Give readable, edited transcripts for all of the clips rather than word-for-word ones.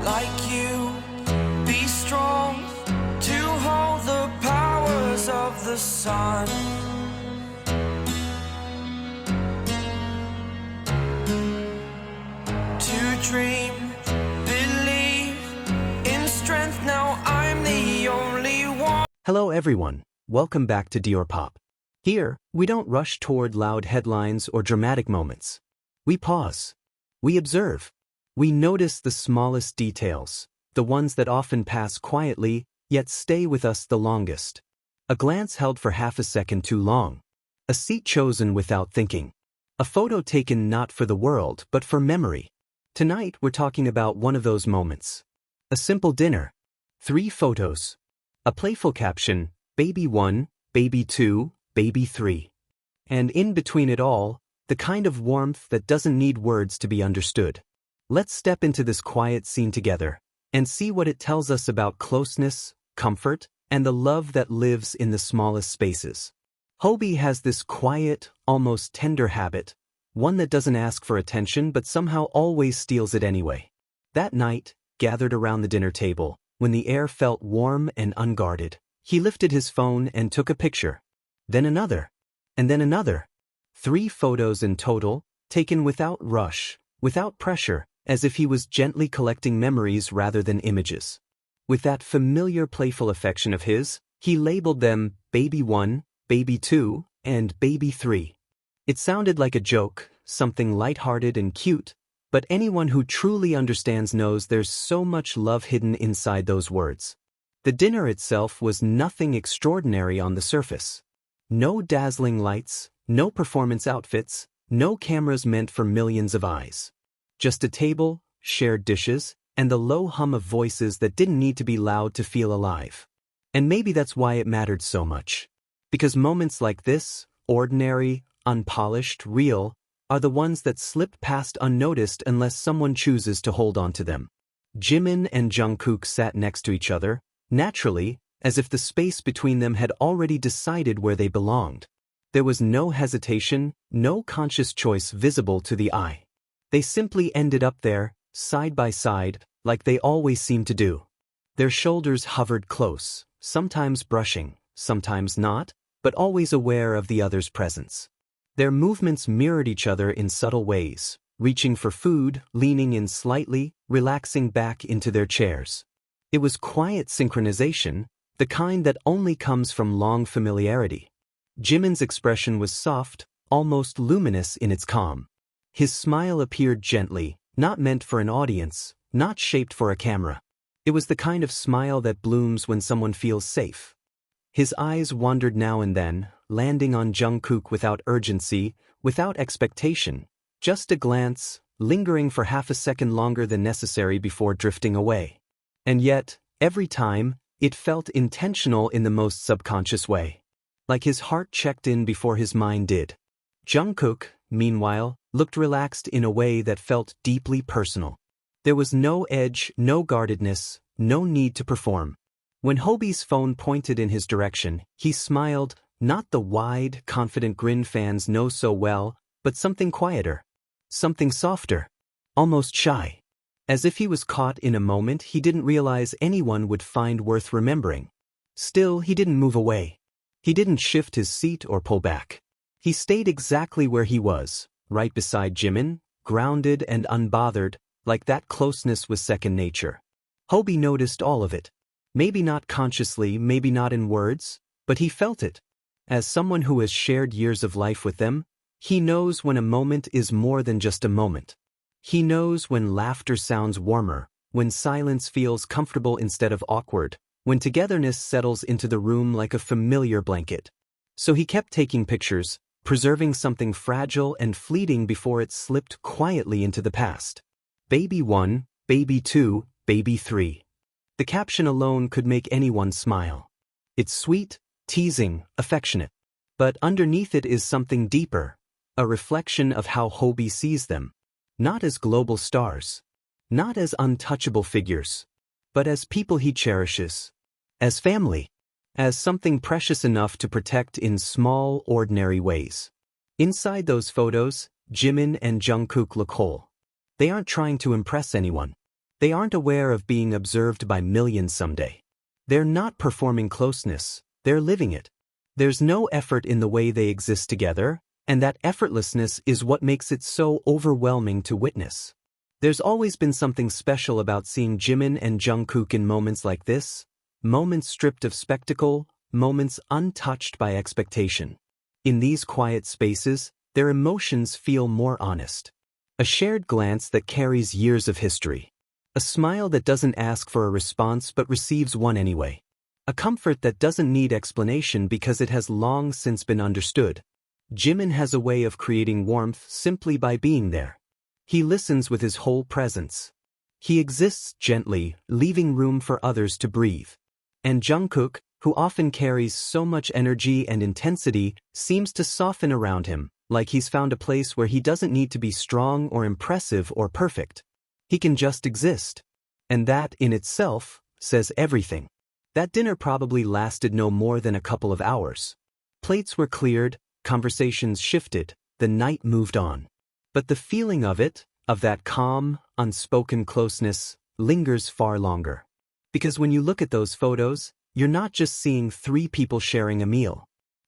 like you. Be strong to hold the powers of the sun. To dream, believe in strength. Now I'm the only one. Hello everyone, welcome back to Diorpop. Here, we don't rush toward loud headlines or dramatic moments. We pause. We observe. We notice the smallest details, the ones that often pass quietly, yet stay with us the longest. A glance held for half a second too long. A seat chosen without thinking. A photo taken not for the world, but for memory. Tonight, we're talking about one of those moments. A simple dinner. 3 photos. A playful caption, Baby 1, Baby 2, Baby 3. And in between it all, the kind of warmth that doesn't need words to be understood. Let's step into this quiet scene together and see what it tells us about closeness, comfort, and the love that lives in the smallest spaces. Hobi has this quiet, almost tender habit, one that doesn't ask for attention but somehow always steals it anyway. That night, gathered around the dinner table, when the air felt warm and unguarded, he lifted his phone and took a picture. Then another. And then another. 3 photos in total, taken without rush, without pressure, as if he was gently collecting memories rather than images. With that familiar playful affection of his, he labeled them Baby 1, Baby 2, and Baby 3. It sounded like a joke, something lighthearted and cute, but anyone who truly understands knows there's so much love hidden inside those words. The dinner itself was nothing extraordinary on the surface. No dazzling lights, no performance outfits, no cameras meant for millions of eyes. Just a table, shared dishes, and the low hum of voices that didn't need to be loud to feel alive. And maybe that's why it mattered so much. Because moments like this, ordinary, unpolished, real, are the ones that slip past unnoticed unless someone chooses to hold on to them. Jimin and Jungkook sat next to each other, naturally, as if the space between them had already decided where they belonged. There was no hesitation, no conscious choice visible to the eye. They simply ended up there, side by side, like they always seem to do. Their shoulders hovered close, sometimes brushing, sometimes not, but always aware of the other's presence. Their movements mirrored each other in subtle ways, reaching for food, leaning in slightly, relaxing back into their chairs. It was quiet synchronization, the kind that only comes from long familiarity. Jimin's expression was soft, almost luminous in its calm. His smile appeared gently, not meant for an audience, not shaped for a camera. It was the kind of smile that blooms when someone feels safe. His eyes wandered now and then, landing on Jungkook without urgency, without expectation, just a glance, lingering for half a second longer than necessary before drifting away. And yet, every time, it felt intentional in the most subconscious way. Like his heart checked in before his mind did. Jungkook, meanwhile, looked relaxed in a way that felt deeply personal. There was no edge, no guardedness, no need to perform. When Hobi's phone pointed in his direction, he smiled, not the wide, confident grin fans know so well, but something quieter. Something softer. Almost shy. As if he was caught in a moment he didn't realize anyone would find worth remembering. Still, he didn't move away. He didn't shift his seat or pull back. He stayed exactly where he was, right beside Jimin, grounded and unbothered, like that closeness was second nature. Hobi noticed all of it. Maybe not consciously, maybe not in words, but he felt it. As someone who has shared years of life with them, he knows when a moment is more than just a moment. He knows when laughter sounds warmer, when silence feels comfortable instead of awkward, when togetherness settles into the room like a familiar blanket. So he kept taking pictures, preserving something fragile and fleeting before it slipped quietly into the past. Baby 1, Baby 2, Baby 3. The caption alone could make anyone smile. It's sweet, teasing, affectionate. But underneath it is something deeper, a reflection of how Hobi sees them. Not as global stars, not as untouchable figures, but as people he cherishes, as family, as something precious enough to protect in small, ordinary ways. Inside those photos, Jimin and Jungkook look whole. They aren't trying to impress anyone. They aren't aware of being observed by millions someday. They're not performing closeness, they're living it. There's no effort in the way they exist together, and that effortlessness is what makes it so overwhelming to witness. There's always been something special about seeing Jimin and Jungkook in moments like this, moments stripped of spectacle, moments untouched by expectation. In these quiet spaces, their emotions feel more honest. A shared glance that carries years of history. A smile that doesn't ask for a response but receives one anyway. A comfort that doesn't need explanation because it has long since been understood. Jimin has a way of creating warmth simply by being there. He listens with his whole presence. He exists gently, leaving room for others to breathe. And Jungkook, who often carries so much energy and intensity, seems to soften around him, like he's found a place where he doesn't need to be strong or impressive or perfect. He can just exist. And that, in itself, says everything. That dinner probably lasted no more than a couple of hours. Plates were cleared, conversations shifted, the night moved on. But the feeling of it, of that calm, unspoken closeness, lingers far longer. Because when you look at those photos, you're not just seeing three people sharing a meal.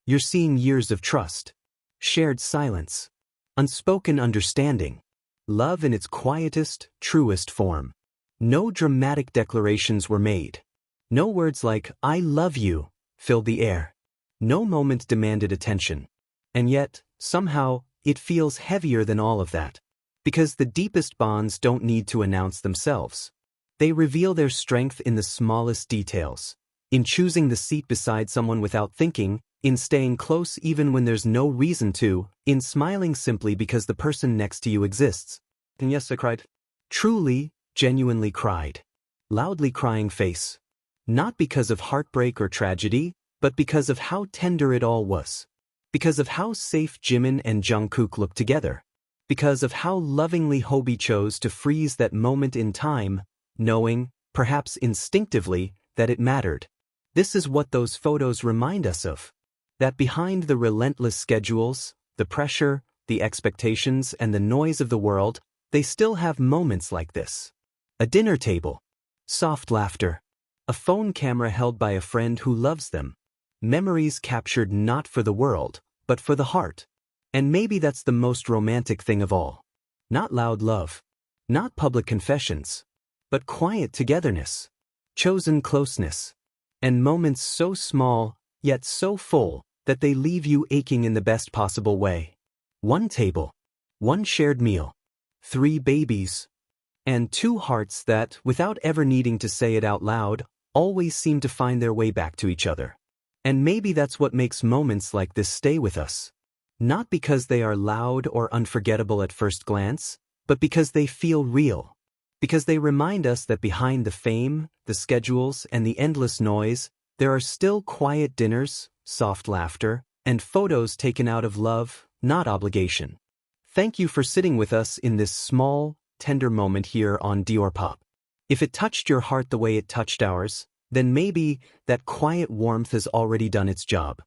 You're seeing years of trust, shared silence, unspoken understanding, love in its quietest, truest form. No dramatic declarations were made. No words like, "I love you," filled the air. No moment demanded attention. And yet, somehow, it feels heavier than all of that. Because the deepest bonds don't need to announce themselves. They reveal their strength in the smallest details. In choosing the seat beside someone without thinking, in staying close even when there's no reason to, in smiling simply because the person next to you exists. And yes, I cried. Truly, genuinely cried. Loudly crying face. Not because of heartbreak or tragedy, but because of how tender it all was. Because of how safe Jimin and Jungkook looked together. Because of how lovingly Hobi chose to freeze that moment in time, knowing, perhaps instinctively, that it mattered. This is what those photos remind us of. That behind the relentless schedules, the pressure, the expectations, and the noise of the world, they still have moments like this. A dinner table. Soft laughter. A phone camera held by a friend who loves them. Memories captured not for the world, but for the heart. And maybe that's the most romantic thing of all. Not loud love. Not public confessions. But quiet togetherness. Chosen closeness. And moments so small, yet so full, that they leave you aching in the best possible way. One table. One shared meal. 3 babies. And 2 hearts that, without ever needing to say it out loud, always seem to find their way back to each other. And maybe that's what makes moments like this stay with us. Not because they are loud or unforgettable at first glance, but because they feel real. Because they remind us that behind the fame, the schedules, and the endless noise, there are still quiet dinners, soft laughter, and photos taken out of love, not obligation. Thank you for sitting with us in this small, tender moment here on Diorpop. If it touched your heart the way it touched ours, then maybe that quiet warmth has already done its job.